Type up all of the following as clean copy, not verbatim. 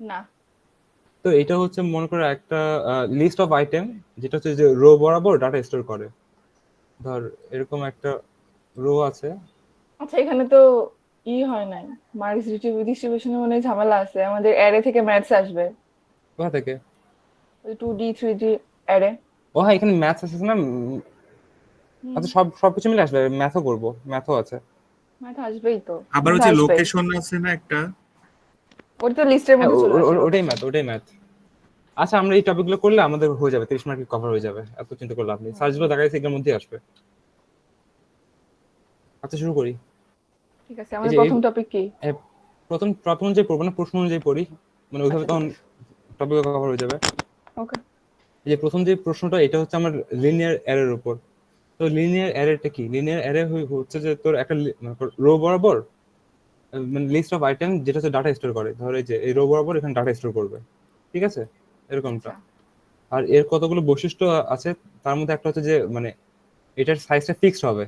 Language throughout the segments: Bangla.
না। তো এটা হচ্ছে মনে করো একটা লিস্ট অফ আইটেম, যেটা হচ্ছে যে রো বরাবর ডাটা স্টোর করে। ধর এরকম একটা রো আছে। আচ্ছা, এখানে তো হয় নাই, মার্কস ডিস্ট্রিবিউশনে মানে ঝামেলা আছে, আমাদের অ্যারে থেকে ম্যাথস আসবে। কোথা থেকে? ওই 2D 3D অ্যারে। ও হ্যাঁ, এখানে ম্যাথস আছে না। হুম। আচ্ছা, সবকিছু মিলে আসবে, ম্যাথও করবো, ম্যাথও আছে। ম্যাথ আসবেই তো। আবার ম্যাথ ওই যে আসবেই। লোকেশন আছে না একটা? ওটা তো লিস্টের হ্যাঁ, মধ্যে চলে আসে ওটাই লোকেশন। ম্যাথ, ওটাই ম্যাথ। আচ্ছা, আমরা এই টপিকগুলো করলে আমাদের হয়ে যাবে, 30 মার্কের কভার হয়ে যাবে, এত চিন্তা করলে আপনি সার্চগুলো দেখাইছে এগুলোর মধ্যেই আসবে। আচ্ছা, শুরু করি। ঠিক আছে, এই আমাদের যে প্রথম টপিক কি? এ, প্রথম প্রথম অনুযায়ী পড়বো না, প্রশ্ন অনুযায়ী পড়ি, মানে ওইভাবে আচ্ছা ঠিক তখন আছে। টপিক কভার হয়ে যাবে। ওকে। এই যে প্রথম যে প্রশ্নটা, এটা হচ্ছে আমার লিনিয়ার অ্যারের উপর। তো লিনিয়ার অ্যারেটা কি? লিনিয়ার অ্যারে হচ্ছে যে তোর একটা রো বরাবর, মানে লিস্ট অফ আইটেম যেটা হচ্ছে ডাটা স্টোর করে। ধর এই যে এই রো বরাবর এখানে ডাটা স্টোর করবে, ঠিক আছে, এরকমটা। আচ্ছা। আর এর কতগুলো বৈশিষ্ট্য আছে, তার মধ্যে একটা হচ্ছে যে মানে এটার সাইজটা ফিক্সড হবে।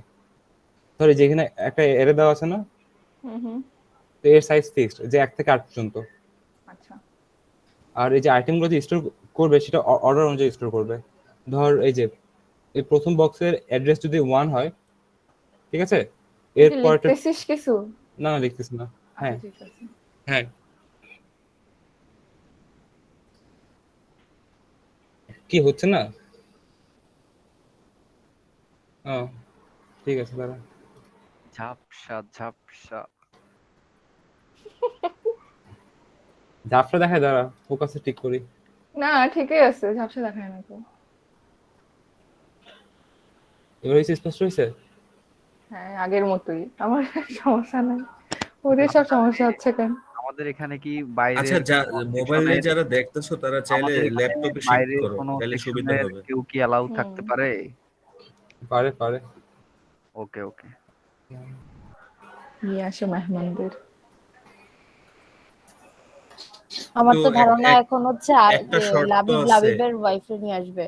ধর এই যে এখানে একটা অ্যারে দেওয়া আছে না, হুম হুম। তো এর সাইজ ফিক্সড, যে 1 থেকে 8 পর্যন্ত। আচ্ছা। আর এই যে আইটেমগুলো যে স্টোর করবে সেটা অর্ডার অনুযায়ী স্টোর করবে। ধর এই যে এই প্রথম বক্সের অ্যাড্রেস যদি 1 হয়, ঠিক আছে, তুই এর কি পরেরটা। লিখতেছিস কিছু? না, না, লিখতেছি না। আচ্ছা হ্যাঁ, ঠিক আছে। হ্যাঁ। কি হচ্ছে না? ও, ঠিক আছে, দাঁড়া। ঝাপসা ঝাপসা। ঝাপসা দেখায়, দাঁড়া, ফোকাসে ঠিক করি। না, ঠিকই আছে, ঝাপসা দেখায় না তো। এবার হয়েছে, স্পষ্ট হয়েছে। হ্যাঁ, আগের মতোই আমার সমস্যা নাই। ওদের সব সমস্যা হচ্ছে কেন? আমাদের এখানে কি আচ্ছা, বাইরের মোবাইলে সেকশনের, যারা দেখতেছো তারা চাইলে আমাদের এখানে ল্যাপটপে শিফট বাইরের করো, কোনো তাহলে সুবিধা সেকশনের হবে। কেউ কি অ্যালাউ হুম। থাকতে পারে? পারে, পারে। ওকে ওকে। নিয়ে আসো মেহমানদের। আমার তো তো ধারণা এখন হচ্ছে আর একটা শর্ত লাবিব আছে। লাবিবের ওয়াইফে নিয়ে আসবে।